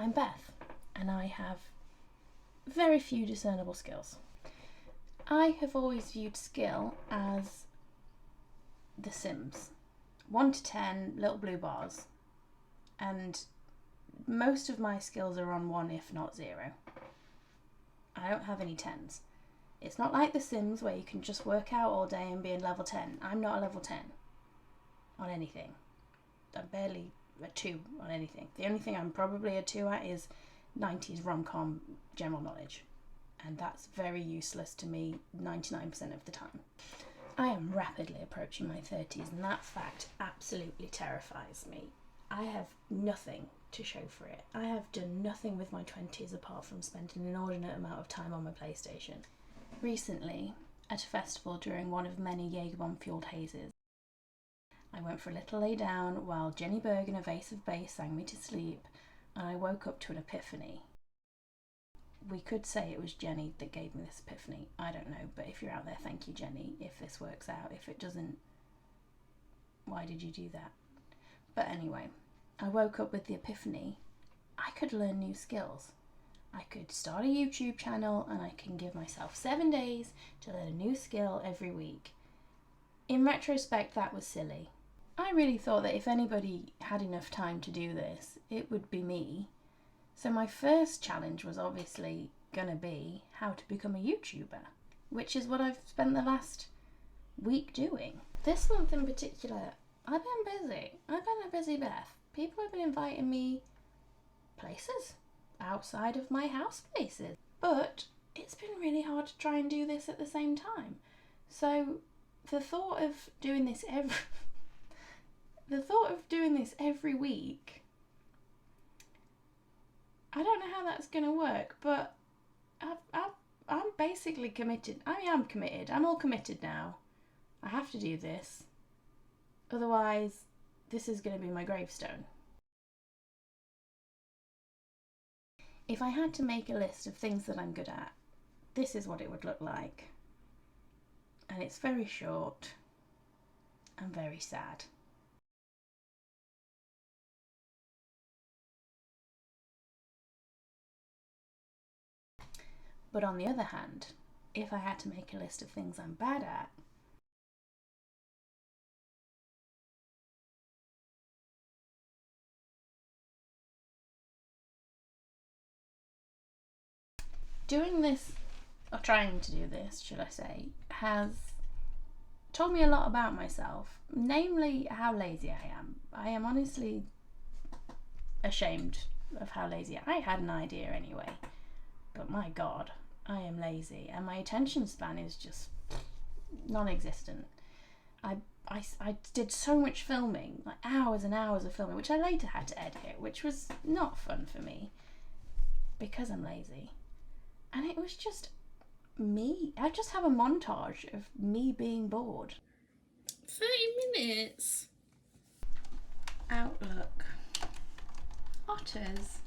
I'm Beth, and I have very few discernible skills. I have always viewed skill as The Sims. 1 to 10 little blue bars, and most of my skills are on 1 if not 0. I don't have any 10s. It's not like The Sims where you can just work out all day and be in level 10. I'm not a level 10 on anything. I'm barely a 2 on anything. The only thing I'm probably a 2 at is 90s rom-com general knowledge, and that's very useless to me 99% of the time. I am rapidly approaching my 30s, and that fact absolutely terrifies me. I have nothing to show for it. I have done nothing with my 20s apart from spending an inordinate amount of time on my PlayStation. Recently, at a festival during one of many Jaeger bomb-fueled hazes, I went for a little lay down while Jenny Berg and a vase of bass sang me to sleep, and I woke up to an epiphany. We could say it was Jenny that gave me this epiphany. I don't know, but if you're out there, thank you, Jenny. If this works out, if it doesn't, why did you do that? But anyway, I woke up with the epiphany. I could learn new skills. I could start a YouTube channel, and I can give myself 7 days to learn a new skill every week. In retrospect, that was silly. I really thought that if anybody had enough time to do this, it would be me. So my first challenge was obviously gonna be how to become a YouTuber, which is what I've spent the last week doing. This month in particular, I've been busy. I've been a busy Beth. People have been inviting me places outside of my house places, but it's been really hard to try and do this at the same time. So the thought of doing this every week, I don't know how that's going to work, but I'm basically committed. I am committed. I'm all committed now. I have to do this. Otherwise, this is going to be my gravestone. If I had to make a list of things that I'm good at, this is what it would look like. And it's very short and very sad. But on the other hand, if I had to make a list of things I'm bad at, doing this, or trying to do this, should I say, has told me a lot about myself, namely how lazy I am. I am honestly ashamed of how lazy I had an idea anyway, but my God, I am lazy, and my attention span is just non-existent. I did so much filming, like hours and hours of filming, which I later had to edit, which was not fun for me because I'm lazy. And it was just me. I just have a montage of me being bored. 30 minutes. Outlook. Otters.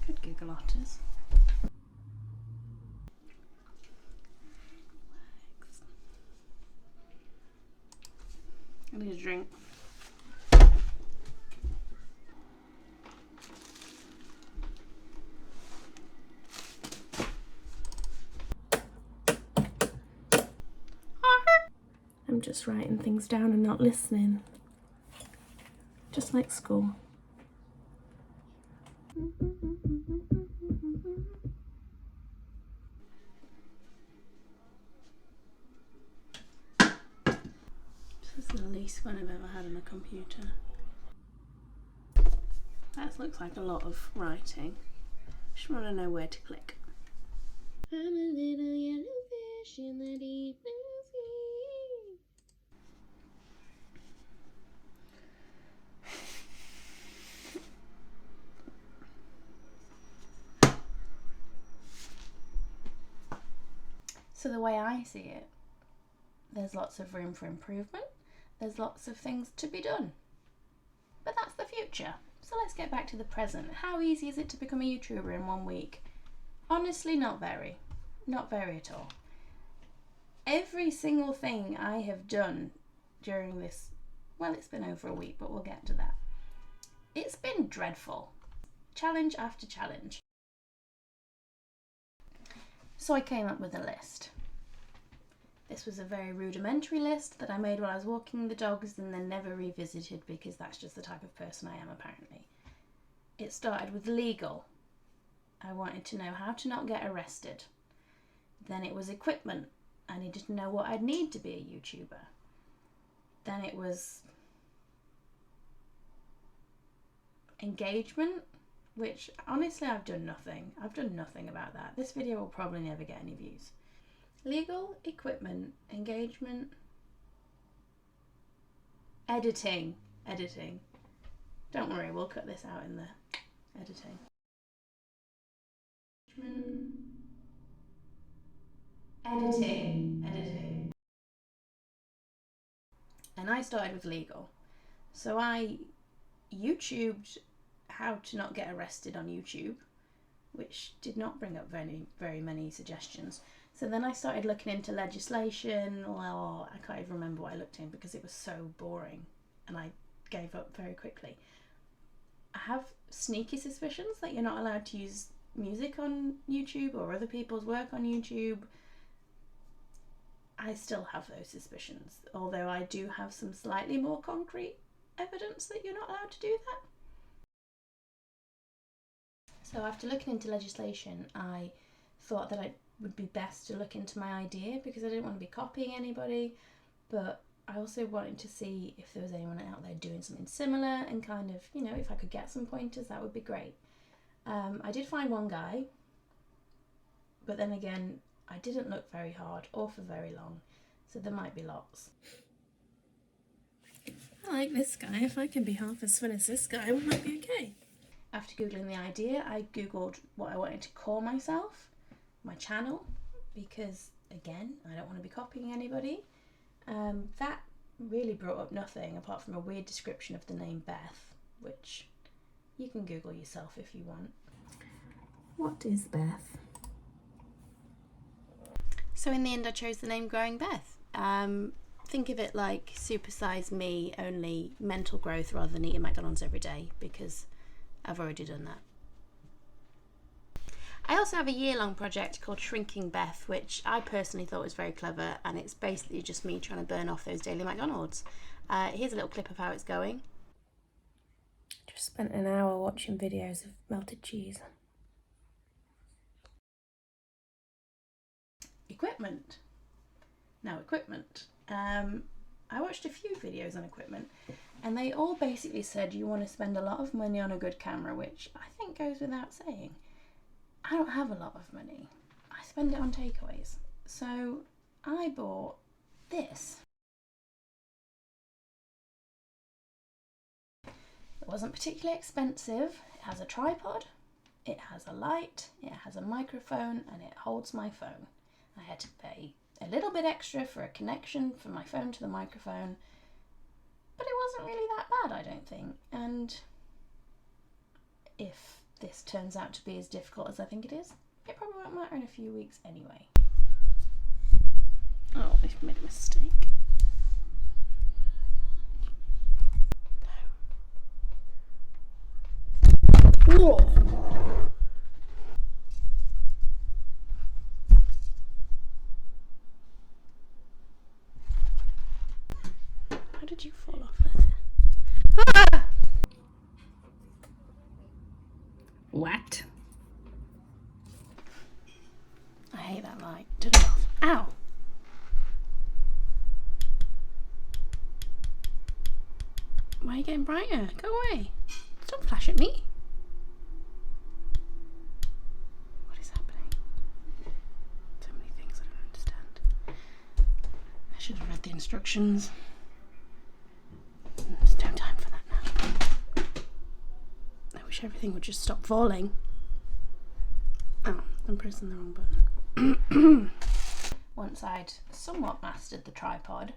Good Google otters. I need a drink. I'm just writing things down and not listening. Just like school. This is the least fun I've ever had on a computer. That looks like a lot of writing. Just want to know where to click. I'm a little yellow fish in the deep blue sea. So the way I see it, there's lots of room for improvement. There's lots of things to be done. But that's the future. So let's get back to the present. How easy is it to become a YouTuber in 1 week? Honestly, not very. Not very at all. Every single thing I have done during this, well, it's been over a week, but we'll get to that. It's been dreadful. challenge after challenge. So I came up with a list. This was a very rudimentary list that I made while I was walking the dogs and then never revisited because that's just the type of person I am apparently. It started with legal. I wanted to know how to not get arrested. Then it was equipment. I needed to know what I'd need to be a YouTuber. Then it was engagement, which honestly I've done nothing. I've done nothing about that. This video will probably never get any views. Legal, equipment, engagement, editing. Don't worry, we'll cut this out in the editing. Editing. And I started with legal. So I YouTubed how to not get arrested on YouTube, which did not bring up very many suggestions. So then I started looking into legislation. Well, I can't even remember what I looked in because it was so boring and I gave up very quickly. I have sneaky suspicions that you're not allowed to use music on YouTube or other people's work on YouTube. I still have those suspicions, although I do have some slightly more concrete evidence that you're not allowed to do that. So after looking into legislation, I thought that it would be best to look into my idea because I didn't want to be copying anybody, but I also wanted to see if there was anyone out there doing something similar and kind of, you know, if I could get some pointers, that would be great. I did find one guy, but then again, I didn't look very hard or for very long, so there might be lots. I like this guy. If I can be half as fun as this guy, we might be okay. After Googling the idea, I Googled what I wanted to call myself, my channel, because again, I don't want to be copying anybody. That really brought up nothing apart from a weird description of the name Beth, which you can Google yourself if you want. What is Beth? So in the end I chose the name Growing Beth. Think of it like Supersize Me, only mental growth rather than eating McDonald's every day, because I've already done that. I also have a year-long project called Shrinking Beth, which I personally thought was very clever, and it's basically just me trying to burn off those daily McDonald's. Here's a little clip of how it's going. Just spent an hour watching videos of melted cheese. Equipment. Now equipment. I watched a few videos on equipment and they all basically said you want to spend a lot of money on a good camera, which I think goes without saying. I don't have a lot of money. I spend it on takeaways. So I bought this. It wasn't particularly expensive. It has a tripod, it has a light, it has a microphone, and it holds my phone. I had to pay a little bit extra for a connection from my phone to the microphone, but it wasn't really that bad, I don't think. And if this turns out to be as difficult as I think it is, it probably won't matter in a few weeks anyway. Oh, I've made a mistake. Whoa. How did you fall off there? Ah! What? I hate that light. Turn it off. Ow! Why are you getting brighter? Go away. Don't flash at me. What is happening? So many things I don't understand. I should have read the instructions. There's no time for that now. I wish everything would just stop falling. Oh, I'm pressing the wrong button. Once I'd somewhat mastered the tripod,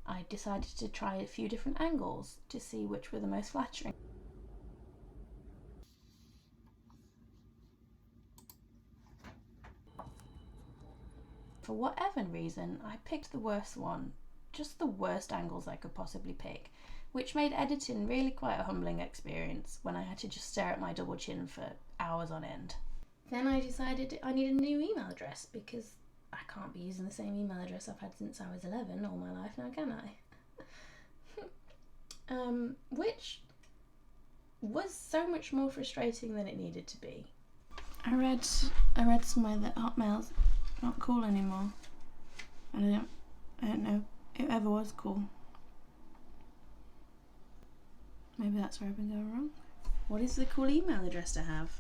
I decided to try a few different angles to see which were the most flattering. For whatever reason, I picked the worst one, just the worst angles I could possibly pick. which made editing really quite a humbling experience when I had to just stare at my double chin for hours on end. Then I decided I needed a new email address because I can't be using the same email address I've had since I was 11 all my life now, can I? Which was so much more frustrating than it needed to be. I read somewhere that Hotmail's not cool anymore. I don't know if it ever was cool. Maybe that's where I've been going wrong. What is the cool email address to have?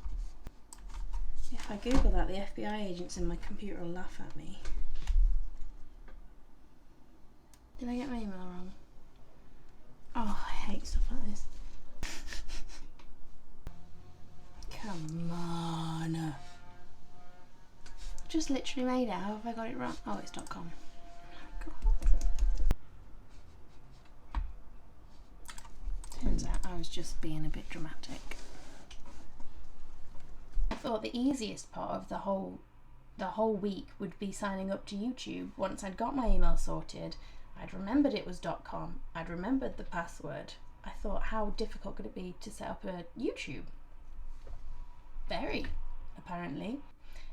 If I Google that, the FBI agents in my computer will laugh at me. Did I get my email wrong? Oh, I hate stuff like this. Come on. Just literally made it. How have I got it wrong? Oh, it's .com. Oh my God. Turns out I was just being a bit dramatic. I thought the easiest part of the whole week would be signing up to YouTube. Once I'd got my email sorted, I'd remembered it was .com. I'd remembered the password. I thought, how difficult could it be to set up a YouTube? Very, apparently.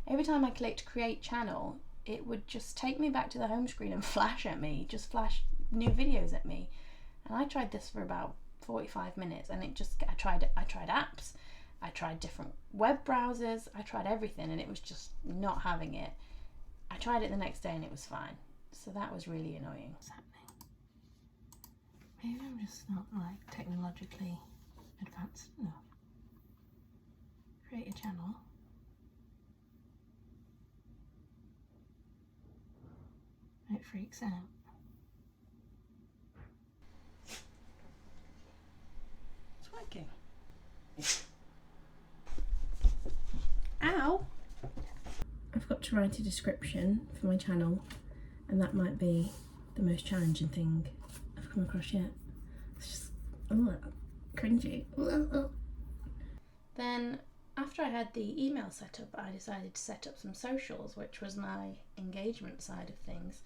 Every time I clicked create channel, it would just take me back to the home screen and flash at me, just flash new videos at me. And I tried this for about 45 minutes and I tried apps, I tried different web browsers, I tried everything and it was just not having it. I tried it the next day and it was fine. So that was really annoying. What's happening? Maybe I'm just not like technologically advanced enough. Create a channel. It freaks out. It's working. Ow! I've got to write a description for my channel, and that might be the most challenging thing I've come across yet. It's just cringy. Then after I had the email set up, I decided to set up some socials, which was my engagement side of things.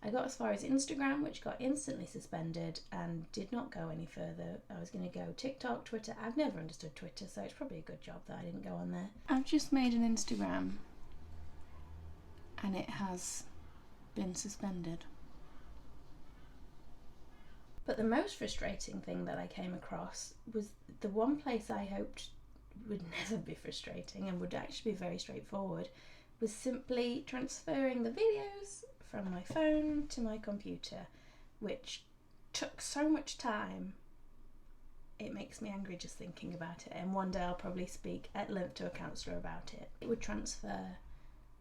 I got as far as Instagram, which got instantly suspended and did not go any further. I was going to go TikTok, Twitter. I've never understood Twitter, so it's probably a good job that I didn't go on there. I've just made an Instagram and it has been suspended. But the most frustrating thing that I came across was the one place I hoped would never be frustrating and would actually be very straightforward, was simply transferring the videos from my phone to my computer, which took so much time. It makes me angry just thinking about it, and one day I'll probably speak at length to a counsellor about it. It would transfer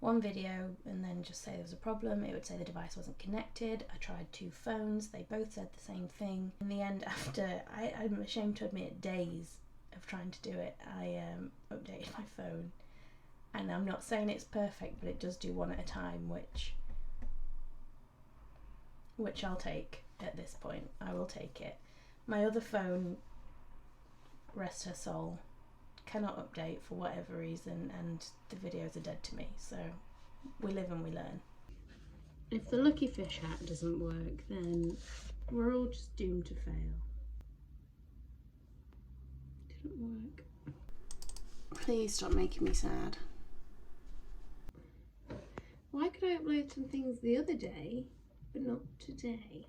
one video and then just say there was a problem. It would say the device wasn't connected. I tried 2 phones, they both said the same thing. In the end, after I'm ashamed to admit days of trying to do it, I updated my phone, and I'm not saying it's perfect, but it does do one at a time, which I'll take at this point. I will take it. My other phone, rest her soul, cannot update for whatever reason, and the videos are dead to me, so we live and we learn. If the lucky fish hat doesn't work, then we're all just doomed to fail. Didn't work. Please stop making me sad. Why could I upload some things the other day but not today?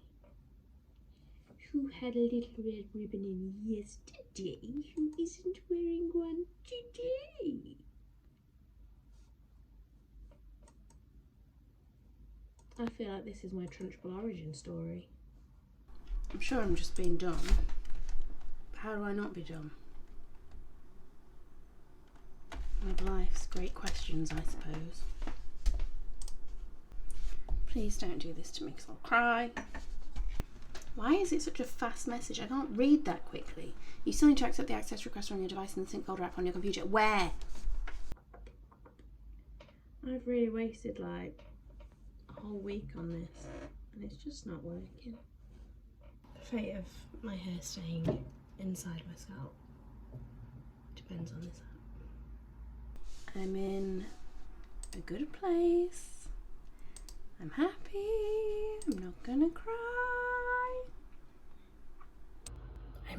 Who had a little red ribbon in yesterday who isn't wearing one today? I feel like this is my Trunchbull origin story. I'm sure I'm just being dumb, but how do I not be dumb? One of life's great questions, I suppose. Please don't do this to me because I'll cry. Why is it such a fast message? I can't read that quickly. You still need to accept the access request on your device in the sync folder app on your computer. Where? I've really wasted like a whole week on this and it's just not working. The fate of my hair staying inside my scalp depends on this app. I'm in a good place. I'm happy. I'm not gonna cry.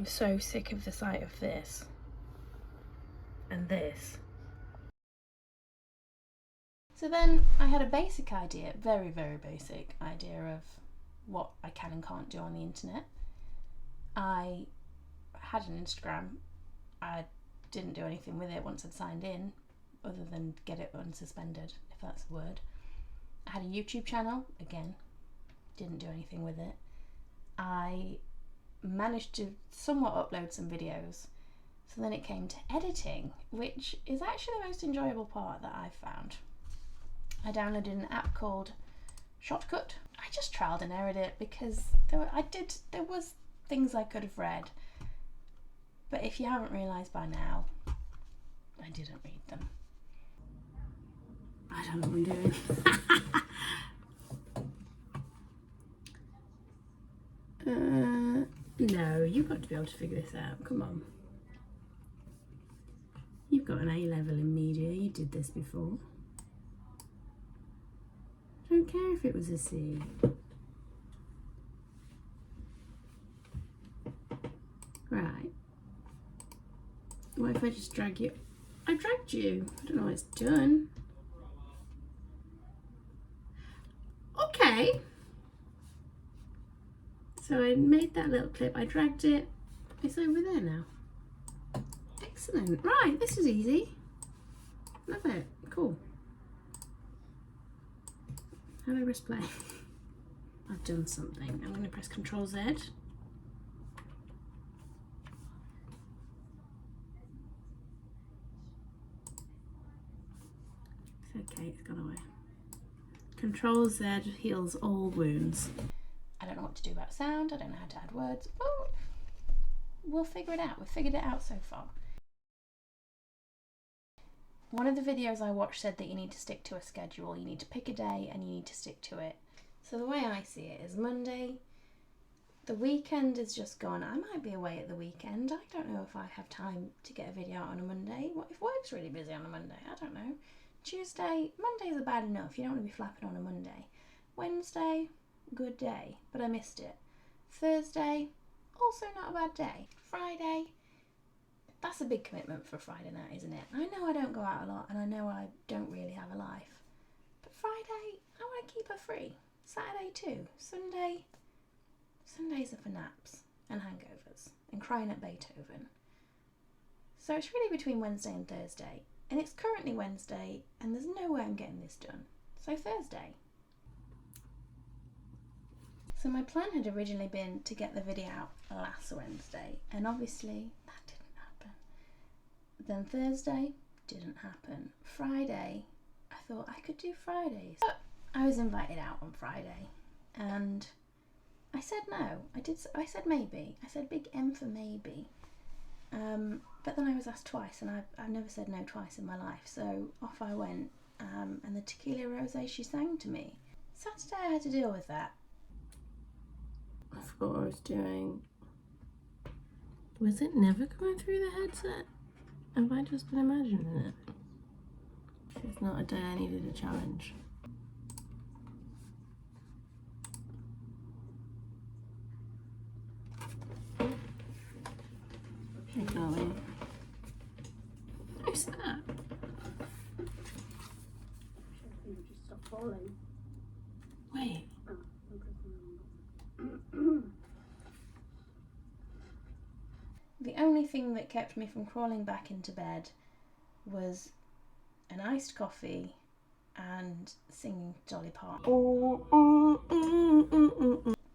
I'm so sick of the sight of this and this. So then I had a basic idea, very, very basic idea of what I can and can't do on the internet. I had an Instagram. I didn't do anything with it once I'd signed in, other than get it unsuspended, if that's the word. I had a YouTube channel, again, didn't do anything with it. I managed to somewhat upload some videos. So then it came to editing, which is actually the most enjoyable part that I've found. I downloaded an app called Shotcut. I just trialed and errored it because there was things I could have read. But if you haven't realised by now, I didn't read them. I don't know what I'm doing. No, you've got to be able to figure this out. Come on. You've got an A level in media. You did this before. I don't care if it was a C. Right. What if I just drag you? I dragged you. I don't know what it's done. Okay. So I made that little clip. I dragged it. It's over there now. Excellent. Right, this is easy. Love it. Cool. How do I press play? I've done something. I'm going to press Ctrl Z. It's okay, it's gone away. Ctrl Z heals all wounds. I don't know what to do about sound. I don't know how to add words. Oh, we'll figure it out. We've figured it out so far. One of the videos I watched said that you need to stick to a schedule. You need to pick a day and you need to stick to it. So the way I see it is Monday. The weekend is just gone. I might be away at the weekend. I don't know if I have time to get a video out on a Monday. What if work's really busy on a Monday? I don't know. Tuesday, Mondays are bad enough. You don't want to be flapping on a Monday. Wednesday, good day, but I missed it. Thursday, also not a bad day. Friday, that's a big commitment for Friday night, isn't it? I know I don't go out a lot and I know I don't really have a life. But Friday, I want to keep her free. Saturday too. Sundays are for naps and hangovers and crying at Beethoven. So it's really between Wednesday and Thursday. And it's currently Wednesday and there's no way I'm getting this done. So Thursday. So my plan had originally been to get the video out last Wednesday, and obviously that didn't happen. Then Thursday didn't happen. Friday, I thought I could do Fridays. But I was invited out on Friday and I said no. I said maybe. I said big M for maybe. But then I was asked twice and I've never said no twice in my life. So off I went, and the tequila rosé she sang to me. Saturday I had to deal with that. I forgot what I was doing. Was it never coming through the headset? Have I just been imagining it? It's not a day I needed a challenge. Hey darling. Who's that? You just stop falling. Wait. The only thing that kept me from crawling back into bed was an iced coffee and singing Dolly Parton.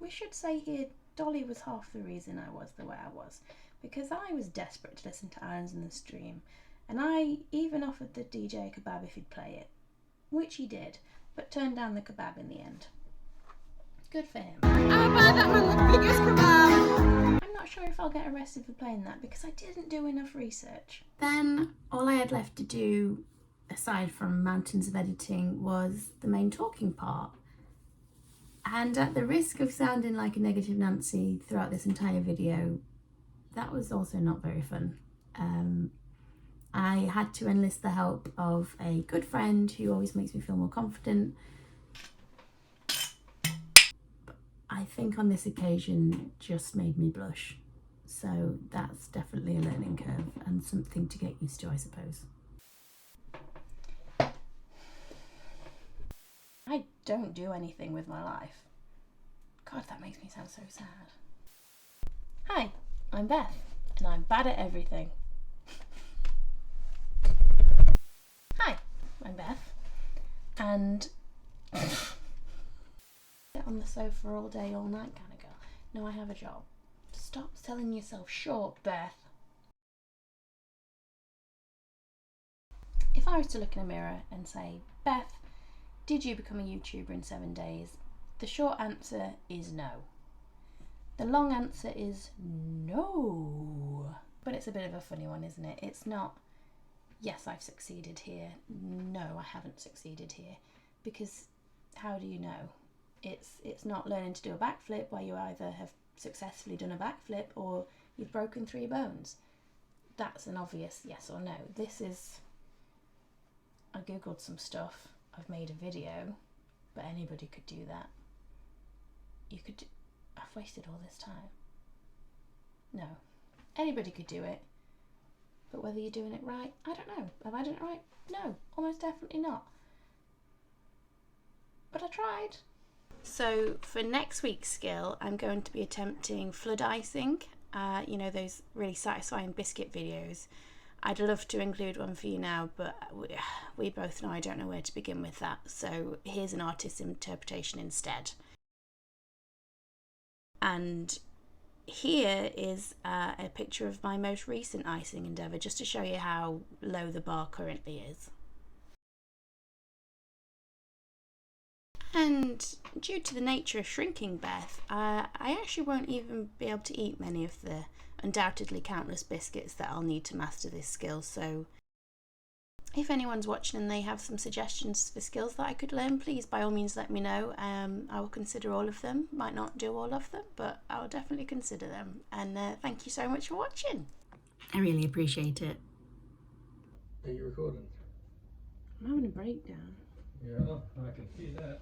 We should say here, Dolly was half the reason I was the way I was, because I was desperate to listen to Irons in the Stream, and I even offered the DJ a kebab if he'd play it, which he did, but turned down the kebab in the end. Good for him. How about that one, the biggest kebab? I'm not sure if I'll get arrested for playing that because I didn't do enough research. Then all I had left to do, aside from mountains of editing, was the main talking part. And at the risk of sounding like a negative Nancy throughout this entire video, that was also not very fun. I had to enlist the help of a good friend who always makes me feel more confident. I think on this occasion just made me blush. So So that's definitely a learning curve and something to get used to, I suppose. I don't do anything with my life. God, that makes me sound so sad. Hi, I'm Beth, and I'm bad at everything. Hi, I'm Beth, and sit on the sofa all day, all night kind of girl. No, I have a job. Stop selling yourself short, Beth. If I was to look in a mirror and say, Beth, did you become a YouTuber in 7 days? The short answer is no. The long answer is no. But it's a bit of a funny one, isn't it? It's not, yes, I've succeeded here. No, I haven't succeeded here. Because how do you know? It's not learning to do a backflip where you either have successfully done a backflip or you've broken 3 bones. That's an obvious yes or no. This is, I googled some stuff, I've made a video, but anybody could do that. You could, I've wasted all this time. No, anybody could do it, but whether you're doing it right, I don't know. Have I done it right? No, almost definitely not. But I tried. So for next week's skill, I'm going to be attempting flood icing. You know, those really satisfying biscuit videos. I'd love to include one for you now, but we both know I don't know where to begin with that. So here's an artist's interpretation instead. And here is a picture of my most recent icing endeavour, just to show you how low the bar currently is. And due to the nature of shrinking Beth, I actually won't even be able to eat many of the undoubtedly countless biscuits that I'll need to master this skill. So if anyone's watching and they have some suggestions for skills that I could learn, please by all means let me know. I will consider all of them. Might not do all of them, but I'll definitely consider them. And thank you so much for watching. I really appreciate it. Are you recording? I'm having a breakdown. Yeah, I can see that.